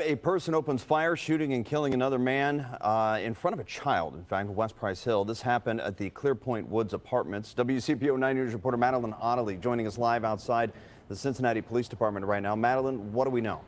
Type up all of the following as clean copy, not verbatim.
A person opens fire, shooting and killing another man in front of a child. In fact, West Price Hill. This happened at the Clearpoint Woods Apartments. WCPO 9 News reporter Madeline Otterly joining us live outside the Cincinnati Police Department right now. Madeline, what do we know?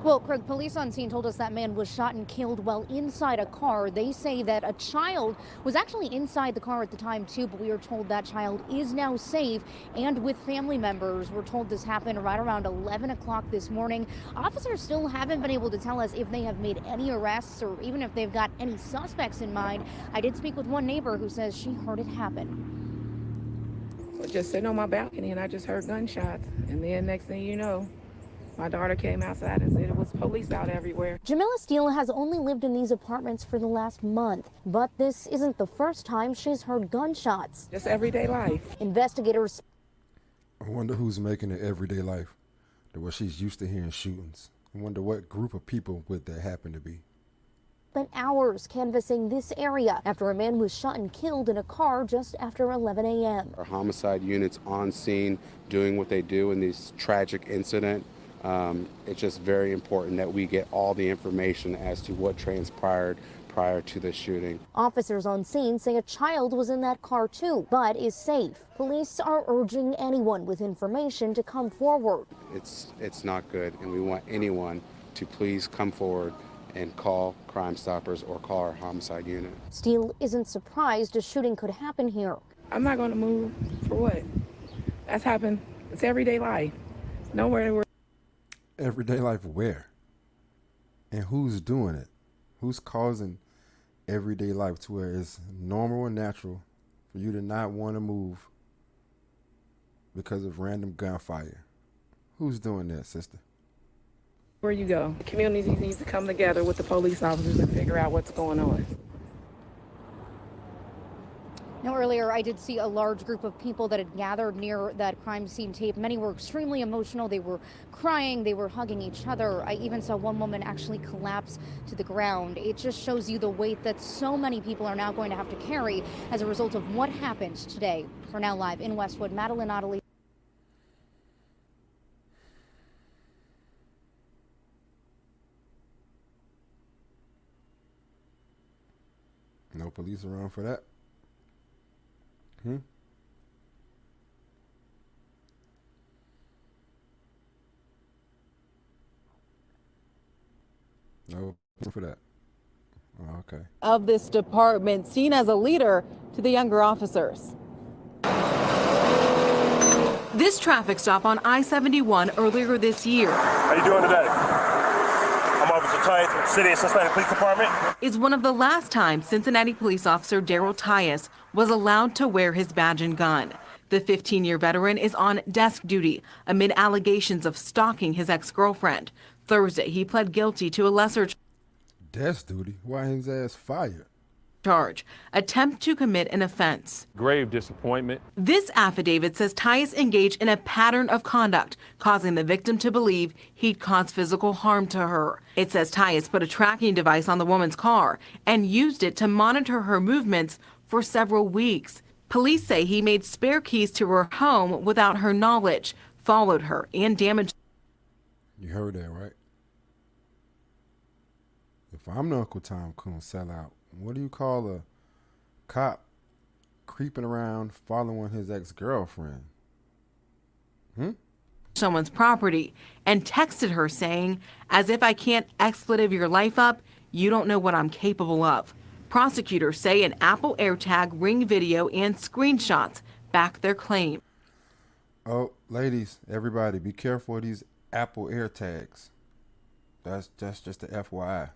Well, Craig, police on scene told us that man was shot and killed while inside a car. They say that a child was actually inside the car at the time, too, but we are told that child is now safe and with family members. We're told this happened right around 11 o'clock this morning. Officers still haven't been able to tell us if they have made any arrests or even if they've got any suspects in mind. I did speak with one neighbor who says she heard it happen. I was just sitting on my balcony and I just heard gunshots. And then next thing you know, my daughter came outside and said it was police out everywhere. Jamila Steele has only lived in these apartments for the last month, but this isn't the first time she's heard gunshots. Just everyday life. Investigators. I wonder who's making it everyday life to where she's used to hearing shootings. I wonder what group of people would that happen to be. Spent hours canvassing this area after a man was shot and killed in a car just after 11 a.m. Our homicide units on scene doing what they do in these tragic incidents. It's just very important that we get all the information as to what transpired prior to the shooting. Officers on scene say a child was in that car too, but is safe. Police are urging anyone with information to come forward. It's not good, and we want anyone to please come forward and call Crime Stoppers or call our homicide unit. Steele isn't surprised a shooting could happen here. I'm not going to move for what? That's happened. It's everyday life. Nowhere. Everyday life where? And who's doing it? Who's causing everyday life to where it's normal and natural for you to not want to move because of random gunfire? Who's doing that, sister? Where you go. The community needs to come together with the police officers and figure out what's going on. Now, earlier, I did see a large group of people that had gathered near that crime scene tape. Many were extremely emotional. They were crying. They were hugging each other. I even saw one woman actually collapse to the ground. It just shows you the weight that so many people are now going to have to carry as a result of what happened today. For Now Live in Westwood, Madeline Otterly. No police around for that? No for that. Oh, okay. Of this department, seen as a leader to the younger officers. This traffic stop on I-71 earlier this year. How you doing today? I'm Officer Tyus with the City of Cincinnati Police Department. Is one of the last times Cincinnati police officer Daryl Tyus was allowed to wear his badge and gun. The 15-year veteran is on desk duty amid allegations of stalking his ex-girlfriend. Thursday, he pled guilty to a lesser Desk duty? Why his ass fired? charge, attempt to commit an offense. Grave disappointment. This affidavit says Tyus engaged in a pattern of conduct, causing the victim to believe he'd caused physical harm to her. It says Tyus put a tracking device on the woman's car and used it to monitor her movements for several weeks. Police say he made spare keys to her home without her knowledge, followed her, and damaged. You heard that, right? If I'm the Uncle Tom Coon sellout, what do you call a cop creeping around following his ex-girlfriend? Someone's property and texted her saying, "As if I can't expletive your life up, you don't know what I'm capable of." Prosecutors say an Apple AirTag Ring video and screenshots back their claim. Oh, ladies, everybody, be careful of these Apple AirTags. That's just the FYI.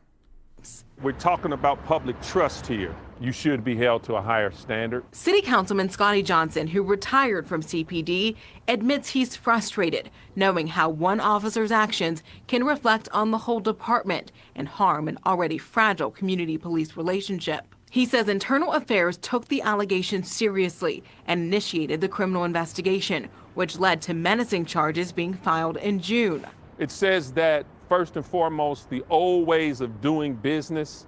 We're talking about public trust here. You should be held to a higher standard. City Councilman Scotty Johnson, who retired from CPD, admits he's frustrated knowing how one officer's actions can reflect on the whole department and harm an already fragile community-police relationship. He says Internal Affairs took the allegations seriously and initiated the criminal investigation, which led to menacing charges being filed in June. It says that, first and foremost, the old ways of doing business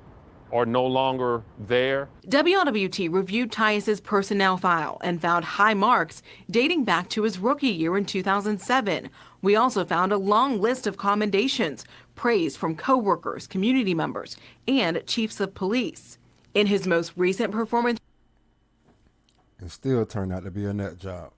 are no longer there. WLWT reviewed Tyus's personnel file and found high marks dating back to his rookie year in 2007. We also found a long list of commendations, praise from coworkers, community members, and chiefs of police. In his most recent performance And still turned out to be a nut job.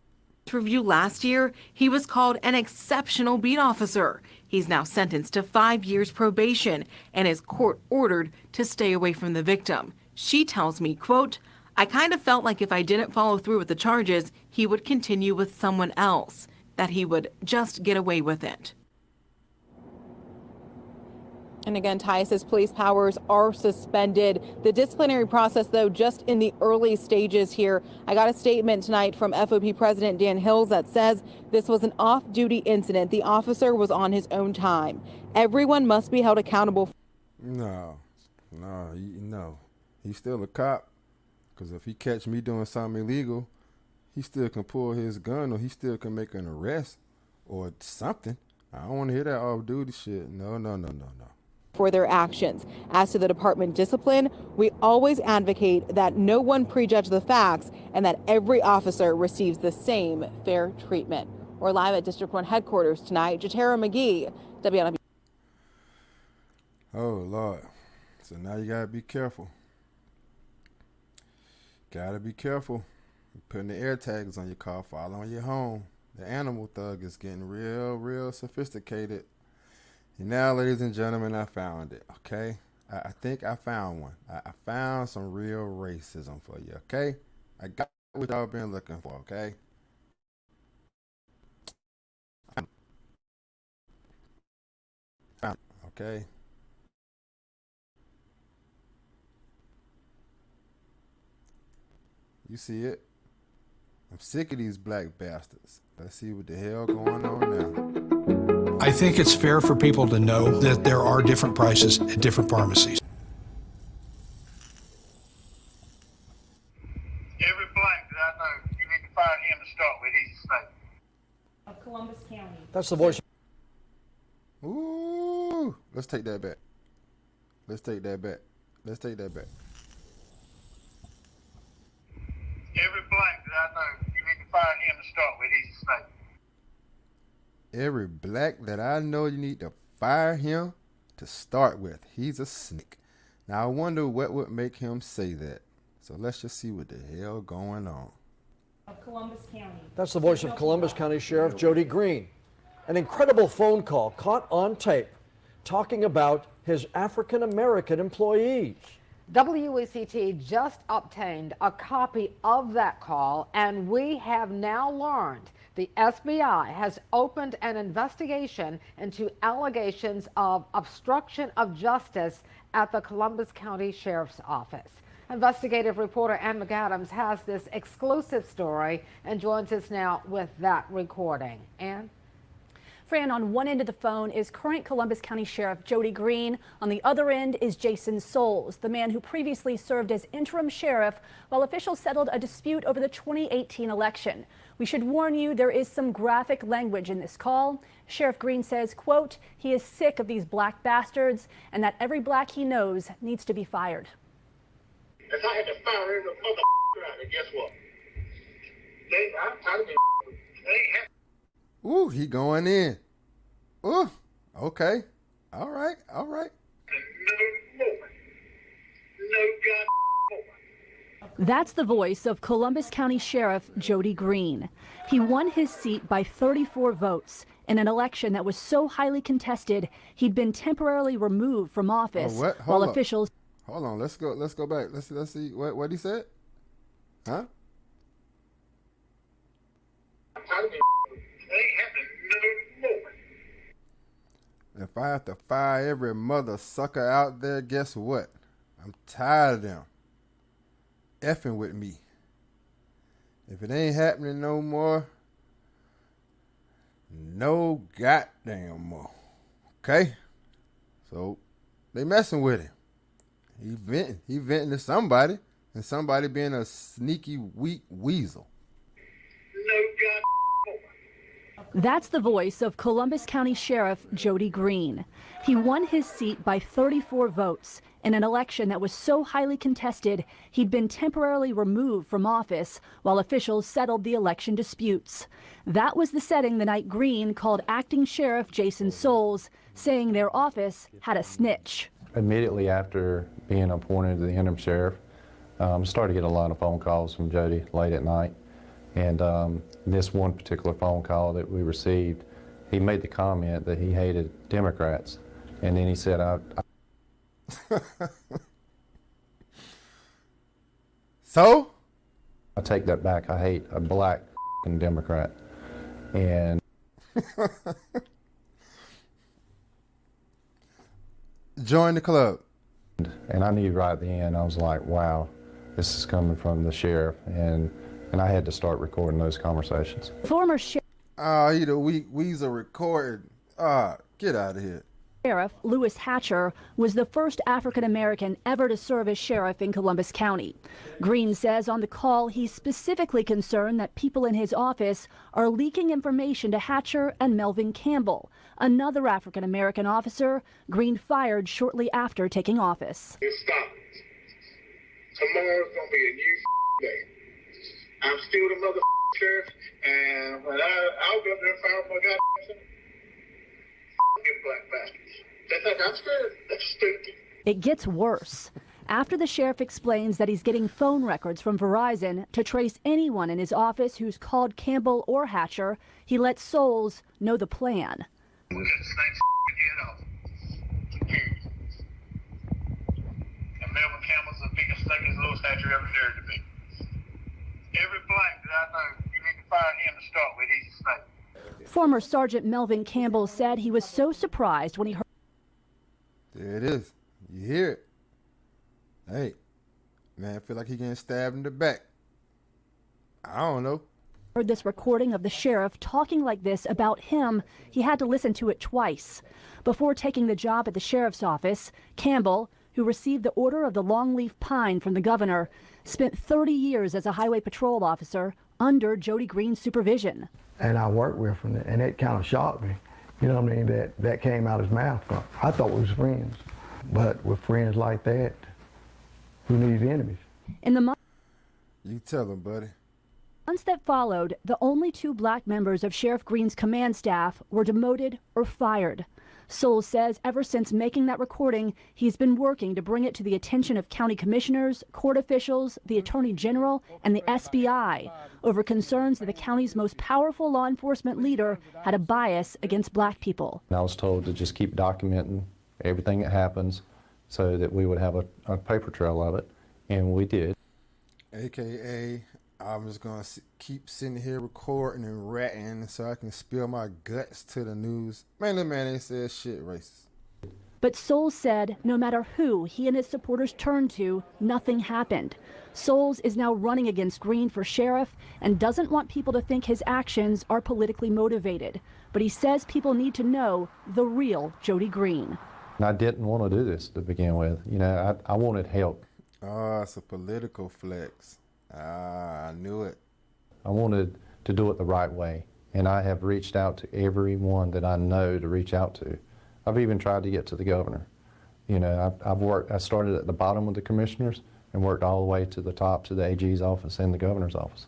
review last year, he was called an exceptional beat officer. He's now sentenced to 5 years probation and is court ordered to stay away from the victim. She tells me, quote, "I kind of felt like if I didn't follow through with the charges, he would continue with someone else, that he would just get away with it." And again, Tyus's police powers are suspended. The disciplinary process, though, just in the early stages here. I got a statement tonight from FOP President Dan Hills that says this was an off-duty incident. The officer was on his own time. Everyone must be held accountable. No. He's still a cop. Because if he catch me doing something illegal, he still can pull his gun or he still can make an arrest or something. I don't want to hear that off-duty shit. No. For their actions. As to the department discipline, we always advocate that no one prejudge the facts and that every officer receives the same fair treatment. We're live at District 1 headquarters tonight. Jatera McGee, WLW. Oh, Lord. So now you got to be careful. Got to be careful. You're putting the air tags on your car, following you home. The animal thug is getting real sophisticated. And now, ladies and gentlemen, I found it, okay? I think I found one. I found some real racism for you, okay? I got what y'all been looking for, okay? Found it, okay? You see it? I'm sick of these black bastards. Let's see what the hell going on now. I think it's fair for people to know that there are different prices at different pharmacies. Every black that I know, you need to find him to start with. He's a snake. Of Columbus County. That's the voice. Ooh, let's take that back. Let's take that back. Every black that I know, you need to find him to start with. He's a snake. Every black that I know, you need to fire him to start with. He's a snake. Now, I wonder what would make him say that. So let's just see what the hell going on. Of Columbus County. That's the voice of Columbus County Sheriff Jody Green. An incredible phone call caught on tape talking about his African-American employees. WECT just obtained a copy of that call, and we have now learned the FBI has opened an investigation into allegations of obstruction of justice at the Columbus County Sheriff's Office. Investigative reporter Ann McAdams has this exclusive story and joins us now with that recording. Ann? Fran, on one end of the phone is current Columbus County Sheriff Jody Green. On the other end is Jason Souls, the man who previously served as interim sheriff while officials settled a dispute over the 2018 election. We should warn you, there is some graphic language in this call. Sheriff Green says, quote, he is sick of these black bastards and that every black he knows needs to be fired. If I had to fire every mother out there, guess what? I'm tired of it. Ooh, he going in. Ooh, okay. All right. No more. No God. That's the voice of Columbus County Sheriff Jody Green. He won his seat by 34 votes in an election that was so highly contested, he'd been temporarily removed from office while officials. Hold on, let's go back. Let's see what he said. Huh? I'm tired of it. Ain't happening no more. If I have to fire every mother sucker out there, guess what? I'm tired of them effing with me. If it ain't happening no more, no goddamn more. Okay? So they messing with him. He venting to somebody, and somebody being a sneaky, weak weasel. No God. That's the voice of Columbus County Sheriff Jody Green. He won his seat by 34 votes in an election that was so highly contested he'd been temporarily removed from office while officials settled the election disputes. That was the setting the night Green called acting Sheriff Jason Souls, saying their office had a snitch. Immediately after being appointed to the interim sheriff, started to get a lot of phone calls from Jody late at night. And this one particular phone call that we received, he made the comment that he hated Democrats. And then he said, So? I take that back. I hate a black Democrat. And join the club. And I knew right at the end, I was like, wow, this is coming from the sheriff. And I had to start recording those conversations. Former sheriff. He the weasel recording. Get out of here. Sheriff Lewis Hatcher was the first African American ever to serve as sheriff in Columbus County. Green says on the call he's specifically concerned that people in his office are leaking information to Hatcher and Melvin Campbell, another African American officer Green fired shortly after taking office. Stop. Tomorrow's gonna be a new day. I'm still the mother sheriff, and when I'll go up there and fire my goddamn black bastards. I'm scared. That's stupid. It gets worse. After the sheriff explains that he's getting phone records from Verizon to trace anyone in his office who's called Campbell or Hatcher, he lets Souls know the plan. We got the same head off. And Melvin Campbell's the biggest thing as Lewis Hatcher ever dared to be. Every black that I know, you need to fire him to start with. He's a snake. Former Sergeant Melvin Campbell said he was so surprised when he heard. There it is. You hear it. Hey, man, I feel like he getting stabbed in the back. I don't know. Heard this recording of the sheriff talking like this about him. He had to listen to it twice. Before taking the job at the sheriff's office, Campbell, who received the Order of the Longleaf Pine from the governor, spent 30 years as a highway patrol officer under Jody Green's supervision. And I worked with him, and it kind of shocked me. You know what I mean? That came out of his mouth. I thought we was friends. But with friends like that, who needs enemies? In the You tell him, buddy. months that followed, the only two black members of Sheriff Green's command staff were demoted or fired. Souls says ever since making that recording, he's been working to bring it to the attention of county commissioners, court officials, the Attorney General, and the SBI over concerns that the county's most powerful law enforcement leader had a bias against black people. I was told to just keep documenting everything that happens so that we would have a paper trail of it, and we did. AKA, I'm just going to keep sitting here recording and ratting so I can spill my guts to the news. Man, that man ain't said shit racist. But Souls said no matter who he and his supporters turned to, nothing happened. Souls is now running against Green for sheriff and doesn't want people to think his actions are politically motivated. But he says people need to know the real Jody Green. I didn't want to do this to begin with. You know, I wanted help. Oh, it's a political flex. I knew it. I wanted to do it the right way, and I have reached out to everyone that I know to reach out to. I've even tried to get to the governor. You know, I started at the bottom with the commissioners and worked all the way to the top to the AG's office and the governor's office.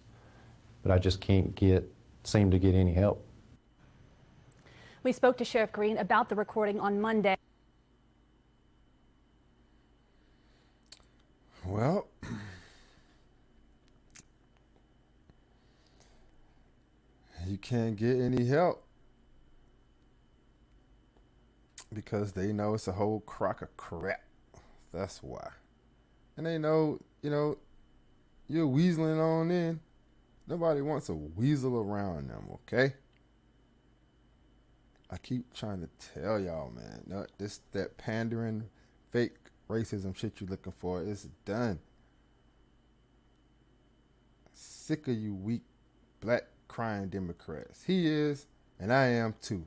But I just can't seem to get any help. We spoke to Sheriff Green about the recording on Monday. Well, you can't get any help because they know it's a whole crock of crap. That's why. And they know, you know, you're weaseling on in. Nobody wants a weasel around them, okay? I keep trying to tell y'all, man, no, that pandering, fake racism shit you're looking for is done. Sick of you weak, black, crying Democrats. He is, and I am too.